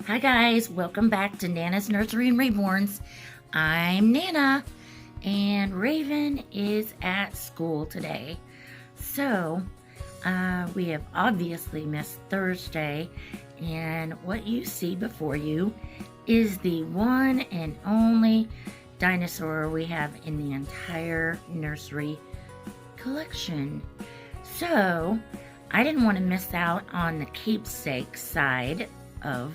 Hi guys, welcome back to Nana's Nursery and Reborns. I'm Nana and Raven is at school today. So we have obviously missed Thursday, and what you see before you is the one and only dinosaur we have in the entire nursery collection. So I didn't want to miss out on the keepsake side of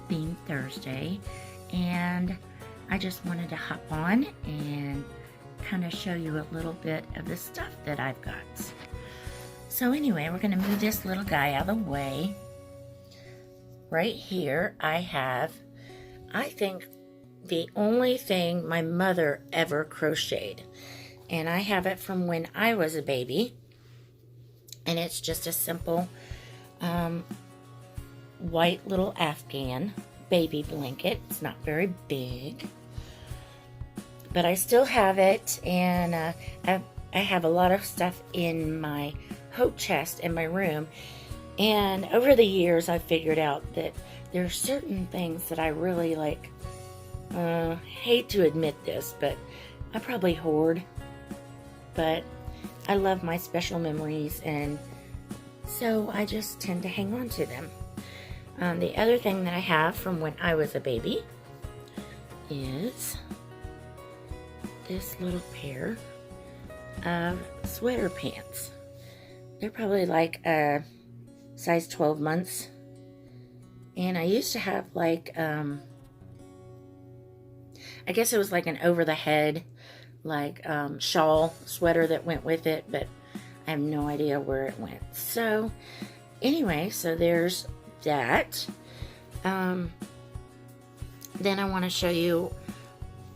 Theme Thursday, and I just wanted to hop on and kind of show you a little bit of the stuff that I've got. So anyway, we're going to move this little guy out of the way. Right here I have, I think, the only thing my mother ever crocheted, and I have it from when I was a baby, and it's just a simple white little Afghan baby blanket. It's not very big, but I still have it, and I have a lot of stuff in my hope chest in my room, and over the years I figured out that there are certain things that I really like. Hate to admit this, but I probably hoard, but I love my special memories, and so I just tend to hang on to them. The other thing that I have from when I was a baby is this little pair of sweater pants. They're probably like a size 12 months. And I used to have like, I guess it was like an over the head, like shawl sweater that went with it, but I have no idea where it went. So anyway, so there's that. Then I want to show you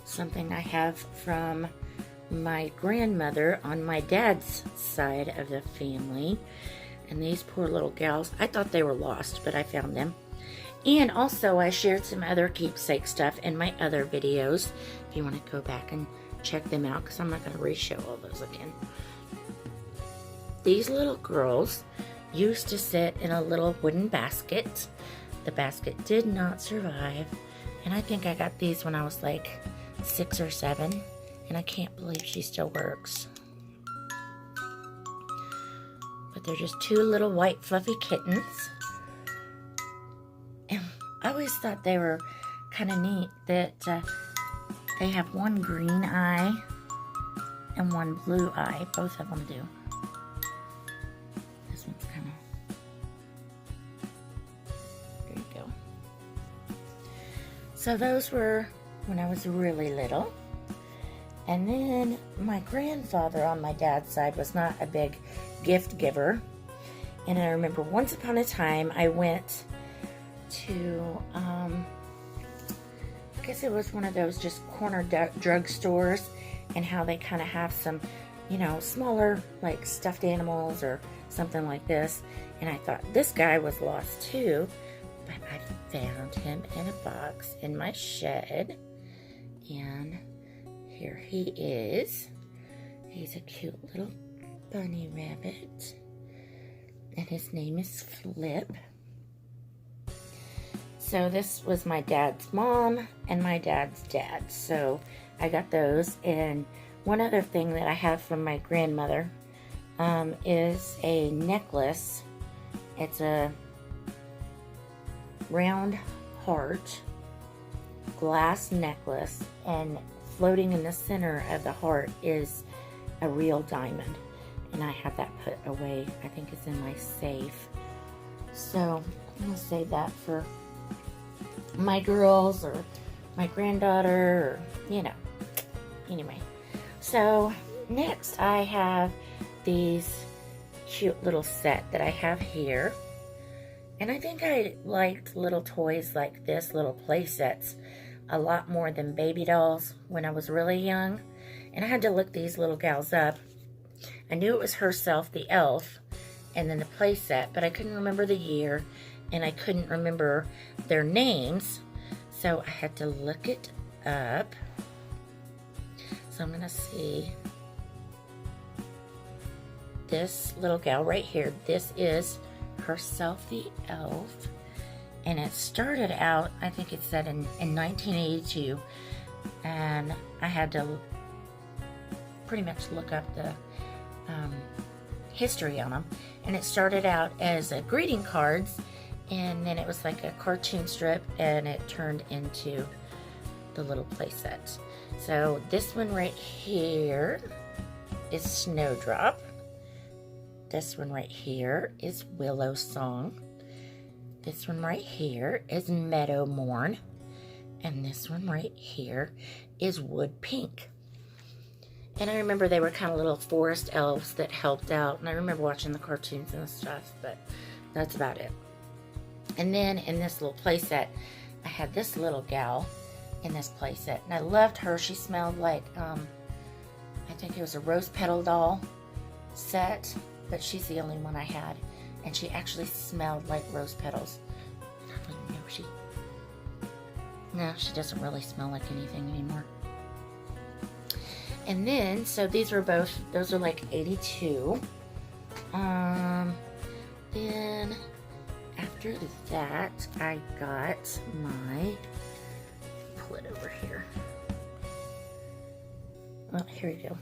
something I have from my grandmother on my dad's side of the family. And these poor little gals, I thought they were lost, but I found them. And also I shared some other keepsake stuff in my other videos, if you want to go back and check them out, because I'm not going to re-show all those again. These little girls used to sit in a little wooden basket. The basket did not survive, and I think I got these when I was like 6 or 7, and I can't believe she still works. But they're just two little white fluffy kittens, and I always thought they were kind of neat that they have one green eye and one blue eye. Both of them do. This one's kind of, there you go. So those were when I was really little. And then my grandfather on my dad's side was not a big gift giver. And I remember once upon a time I went to, I guess it was one of those just corner drug stores, and how they kind of have some, you know, smaller like stuffed animals or something like this. And I thought this guy was lost too, but I found him in a box in my shed, and here he is. He's a cute little bunny rabbit, and his name is Flip. So this was my dad's mom and my dad's dad, so I got those. And one other thing that I have from my grandmother is a necklace. It's a round heart glass necklace, and floating in the center of the heart is a real diamond, and I have that put away. I think it's in my safe, so I'm gonna save that for my girls or my granddaughter, or you know. Anyway, so next I have these cute little set that I have here, and I think I liked little toys like this, little play sets, a lot more than baby dolls when I was really young. And I had to look these little gals up. I knew it was herself, the elf, and then the play set, but I couldn't remember the year, and I couldn't remember their names, so I had to look it up. So I'm gonna see this little gal right here. This is herself, the elf, And it started out, I think it said in 1982, and I had to pretty much look up the history on them. And it started out as greeting cards, and then it was like a cartoon strip, and it turned into the little play set. So this one right here is Snowdrop. This one right here is Willow Song. This one right here is Meadow Morn. And this one right here is Wood Pink. And I remember they were kind of little forest elves that helped out. And I remember watching the cartoons and stuff, but that's about it. And then in this little playset, I had this little gal in this playset. And I loved her. She smelled like, I think it was a rose petal doll set, but she's the only one I had. And she actually smelled like rose petals. And I don't know, no, she doesn't really smell like anything anymore. And then, so these were both, those are like 82. Then after that, I got my, pull it over here. Well, here you go.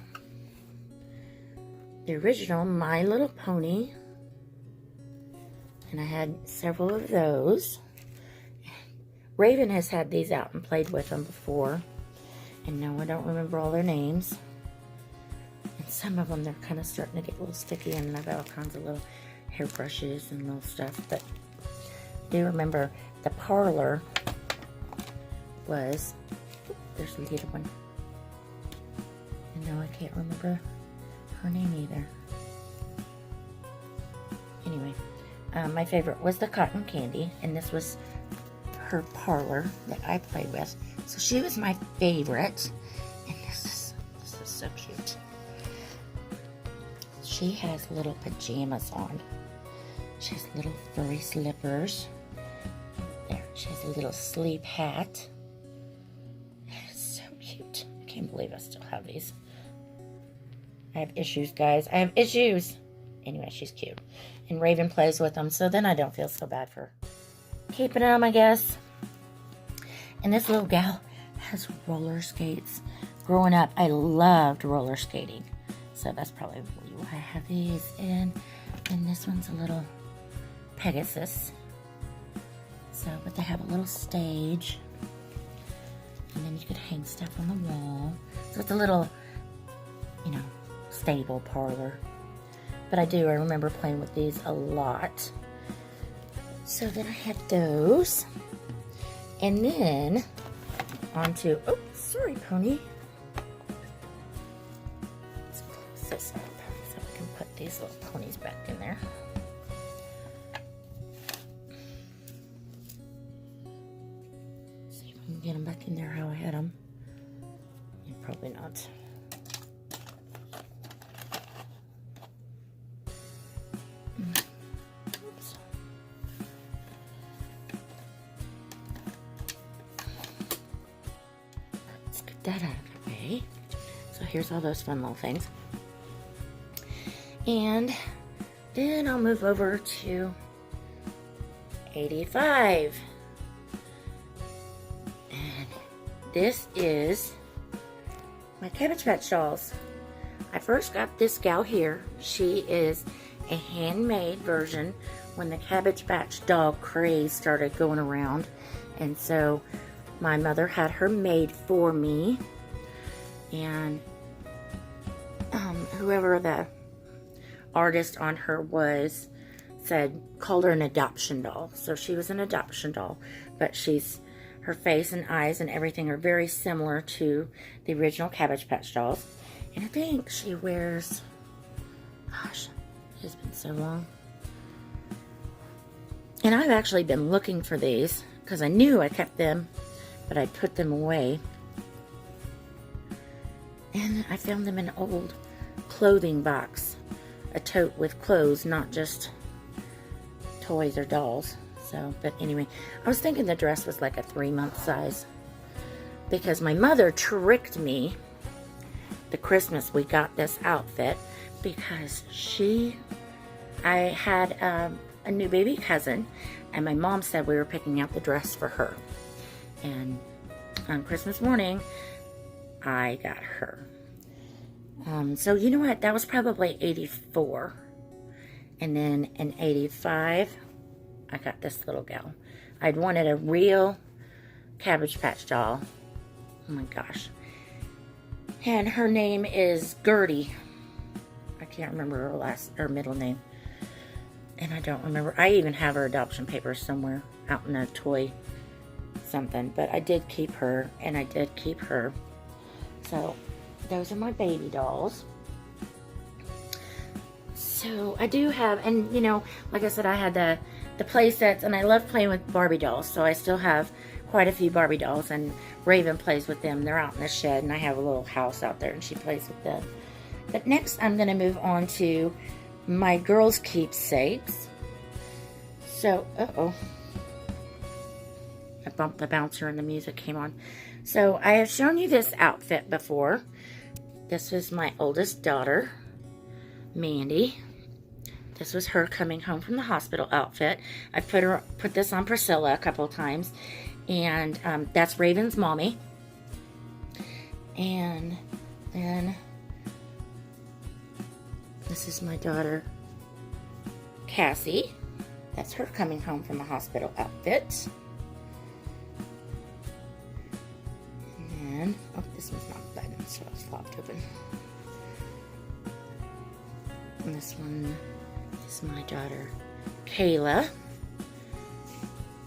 The original My Little Pony. And I had several of those. Raven has had these out and played with them before. And no, I don't remember all their names. And some of them, they're kind of starting to get a little sticky, and I've got all kinds of little hairbrushes and little stuff. But I do remember the Parlor was, there's the little one. And no, I can't remember her name either. Anyway, my favorite was the Cotton Candy, and this was her Parlor that I played with. So she was my favorite, and this is so cute. She has little pajamas on. She has little furry slippers. There, she has a little sleep hat. It's so cute. I can't believe I still have these. I have issues, guys. I have issues. Anyway, she's cute. And Raven plays with them, so then I don't feel so bad for keeping them, I guess. And this little gal has roller skates. Growing up, I loved roller skating. So that's probably why I have these in. And this one's a little Pegasus. So, but they have a little stage. And then you could hang stuff on the wall. So it's a little, you know, stable parlor. But I remember playing with these a lot. So then I had those. And then onto, oh, sorry, pony. Let's close this up so we can put these little ponies back in there. See if we can get them back in there how I had them. Probably not. That out of the way. So here's all those fun little things. And then I'll move over to 85. And this is my Cabbage Patch dolls. I first got this gal here. She is a handmade version when the Cabbage Patch doll craze started going around. And so my mother had her made for me, and whoever the artist on her was called her an adoption doll. So she was an adoption doll, but her face and eyes and everything are very similar to the original Cabbage Patch dolls. And I think she wears, gosh, it's been so long. And I've actually been looking for these because I knew I kept them, but I put them away. And I found them in an old clothing box. A tote with clothes, not just toys or dolls. So, but anyway, I was thinking the dress was like a 3-month size. Because my mother tricked me the Christmas we got this outfit. Because I had a new baby cousin And my mom said we were picking out the dress for her. And on Christmas morning, I got her. So you know what? That was probably 84. And then in 85, I got this little gal. I'd wanted a real Cabbage Patch doll. Oh my gosh. And her name is Gertie. I can't remember her middle name. And I don't remember. I even have her adoption papers somewhere out in a toy something. But I did keep her, and I did keep her. So those are my baby dolls. So I do have, and you know, like I said, I had the play sets, and I love playing with Barbie dolls. So I still have quite a few Barbie dolls, and Raven plays with them. They're out in the shed, and I have a little house out there, and she plays with them. But next, I'm going to move on to my girls' keepsakes. So, I bumped the bouncer and the music came on. So, I have shown you this outfit before. This was my oldest daughter, Mandy. This was her coming home from the hospital outfit. I put this on Priscilla a couple of times. And that's Raven's mommy. And then this is my daughter, Cassie. That's her coming home from the hospital outfit. And then, oh, this one's not buttoned, so it's flopped open. And this one is my daughter, Kayla.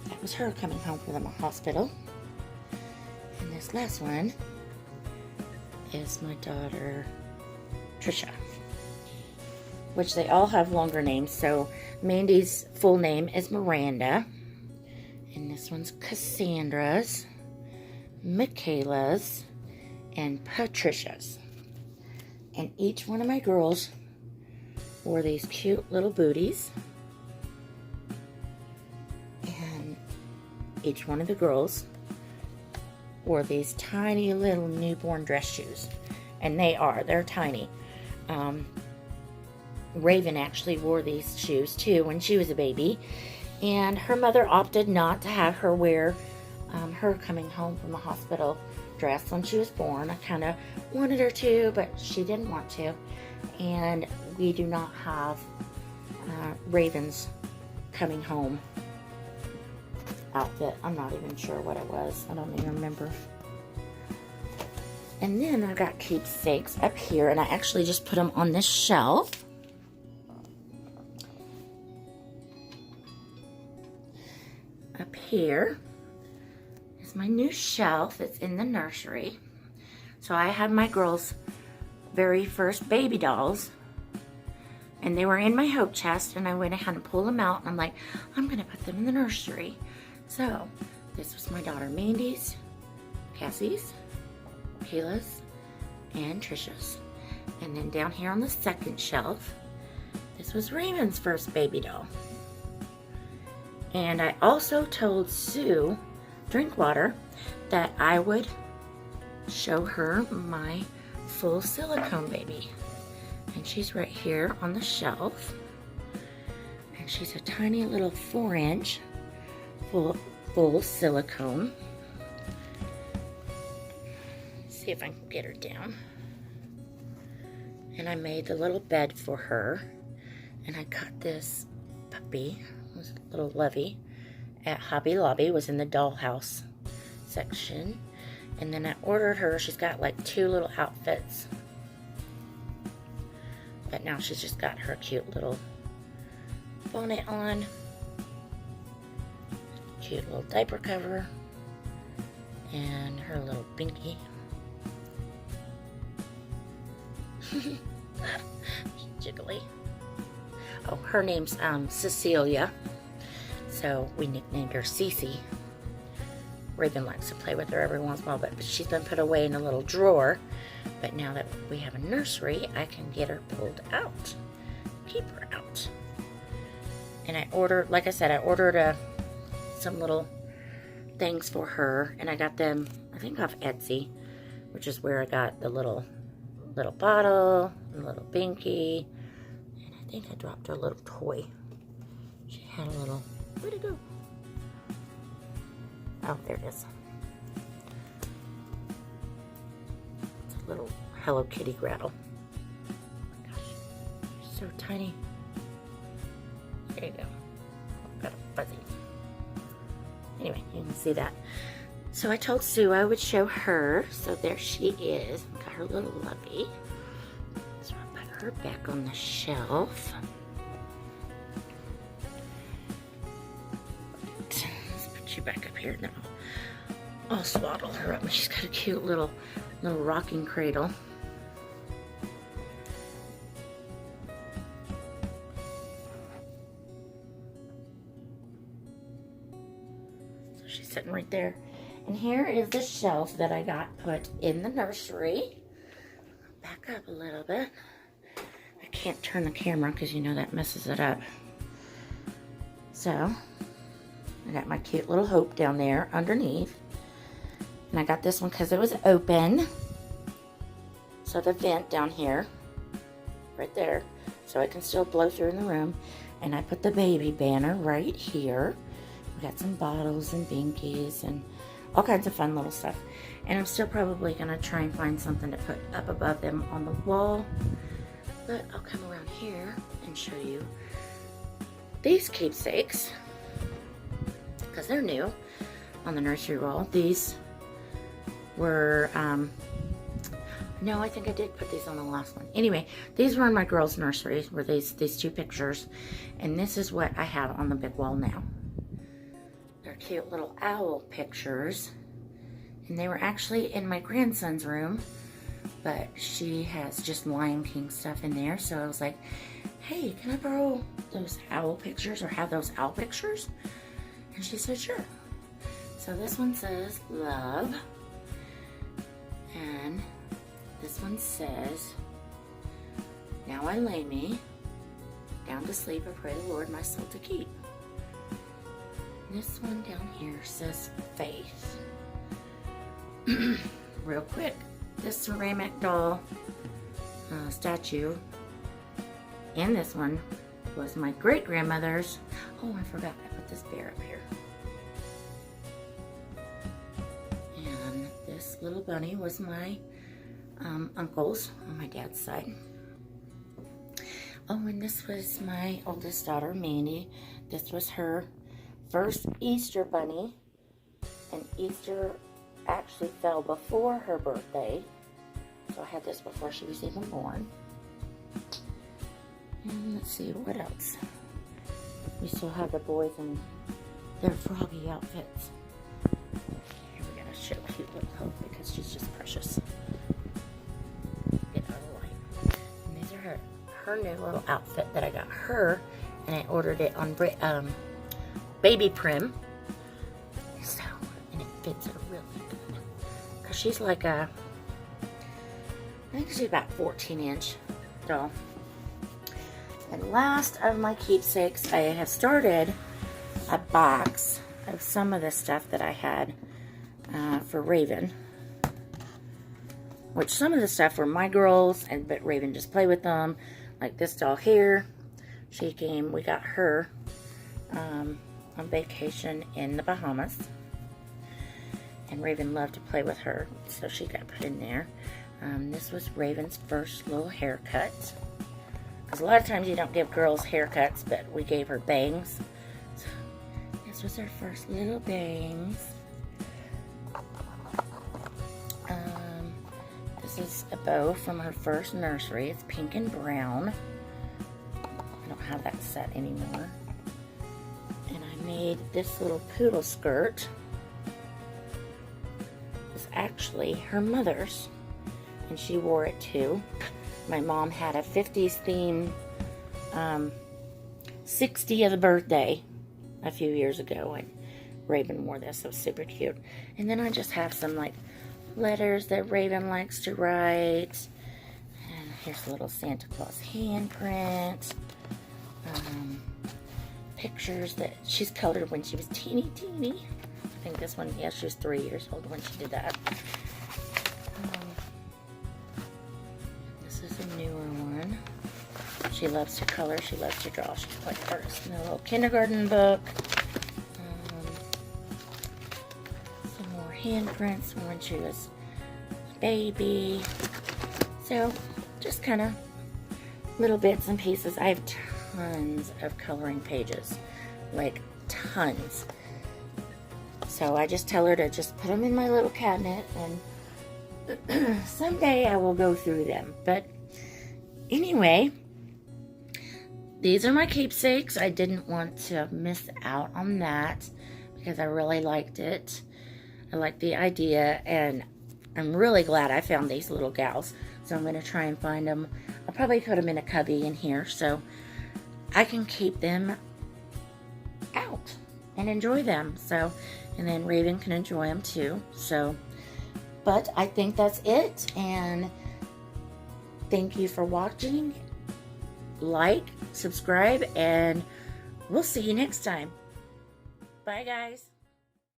That was her coming home from the hospital. And this last one is my daughter, Trisha. Which they all have longer names. So Mandy's full name is Miranda. And this one's Cassandra's, Michaela's, and Patricia's. And each one of my girls wore these cute little booties. And each one of the girls wore these tiny little newborn dress shoes. And they're tiny. Raven actually wore these shoes too when she was a baby, and her mother opted not to have her wear her coming home from the hospital dress when she was born. I kind of wanted her to, but she didn't want to, and we do not have Raven's coming home outfit. I'm not even sure what it was. I don't even remember. And then I got keepsakes up here, and I actually just put them on this shelf. Up here is my new shelf. It's in the nursery. So I have my girls' very first baby dolls, and they were in my hope chest, and I went ahead and pulled them out, and I'm like, I'm gonna put them in the nursery. So this was my daughter Mandy's, Cassie's, Kayla's, and Trisha's. And then down here on the second shelf, this was Raven's first baby doll. And I also told Sue, Drinkwater, that I would show her my full silicone baby. And she's right here on the shelf. And she's a tiny little 4-inch full silicone. Let's see if I can get her down. And I made the little bed for her. And I got this puppy, was a little Lovey, at Hobby Lobby. Was in the dollhouse section. And then I ordered her, she's got like 2 little outfits, but now she's just got her cute little bonnet on, cute little diaper cover, and her little binky. Jiggly. Oh, her name's Cecilia, so we nicknamed her Cece. Raven likes to play with her every once in a while, but she's been put away in a little drawer. But now that we have a nursery, I can get her pulled out, keep her out. And I ordered, like I said, I ordered some little things for her, and I got them, I think, off Etsy, which is where I got the little bottle, and a little binky, and I think I dropped her little toy. She had a little, where'd it go? Oh, there it is. It's a little Hello Kitty Gretel. Oh my gosh, so tiny. There you go. Got a fuzzy. Anyway, you can see that. So I told Sue I would show her. So there she is. Got her little lovey. So I'll put her back on the shelf. Let's put you back up here now. I'll swaddle her up. She's got a cute little rocking cradle. So she's sitting right there. And here is the shelf that I got put in the nursery. Back up a little bit. I can't turn the camera because you know that messes it up. So, I got my cute little Hope down there underneath. And I got this one because it was open. So the vent down here, right there, so it can still blow through in the room. And I put the baby banner right here. We got some bottles and binkies and all kinds of fun little stuff. And I'm still probably gonna try and find something to put up above them on the wall. But I'll come around here and show you these keepsakes, because they're new on the nursery wall. These were, no, I think I did put these on the last one. Anyway, these were in my girls' nursery, were these two pictures. And this is what I have on the big wall now. They're cute little owl pictures. And they were actually in my grandson's room, but she has just Lion King stuff in there. So I was like, hey, can I borrow those owl pictures or have those owl pictures? And she said, sure. So this one says love. And this one says, now I lay me down to sleep. I pray the Lord my soul to keep. This one down here says faith. Real quick, this ceramic doll statue and this one was my great-grandmother's. Oh, I forgot I put this bear up here. And this little bunny was my uncle's on my dad's side. Oh, and this was my oldest daughter, Mandy. This was her first Easter bunny, and Easter actually fell before her birthday, so I had this before she was even born. And let's see, what else? We still have the boys in their froggy outfits. Here we're gonna show cute little Hope because she's just precious. Get out of the light. And these are her new little outfit that I got her, and I ordered it on Baby Prim. So, and it fits her really good. Because she's like I think she's about 14-inch doll. And last of my keepsakes, I have started a box of some of the stuff that I had for Raven. Which some of the stuff were my girls, but Raven just played with them. Like this doll here. We got her on vacation in the Bahamas. And Raven loved to play with her, so she got put in there. This was Raven's first little haircut. Because a lot of times you don't give girls haircuts, but we gave her bangs. So this was her first little bangs. This is a bow from her first nursery. It's pink and brown. I don't have that set anymore. And I made this little poodle skirt. It's actually her mother's, and she wore it too. My mom had a 50s theme 60th birthday a few years ago, and Raven wore this. So it was super cute. And then I just have some like letters that Raven likes to write. And here's a little Santa Claus handprint. Pictures that she's colored when she was teeny. I think this one, yeah, she was 3 years old when she did that. This is a newer one. She loves to color. She loves to draw. She's quite an artist. And a little kindergarten book. more handprints when she was a baby. So just kind of little bits and pieces. I have tons of coloring pages, like tons. So I just tell her to just put them in my little cabinet, and someday I will go through them. But anyway, these are my keepsakes. I didn't want to miss out on that because I really liked it. I like the idea, and I'm really glad I found these little gals. So I'm going to try and find them. I'll probably put them in a cubby in here so I can keep them out and enjoy them. So, and then Raven can enjoy them too. So, but I think that's it. And thank you for watching. Like, subscribe, and we'll see you next time. Bye, guys.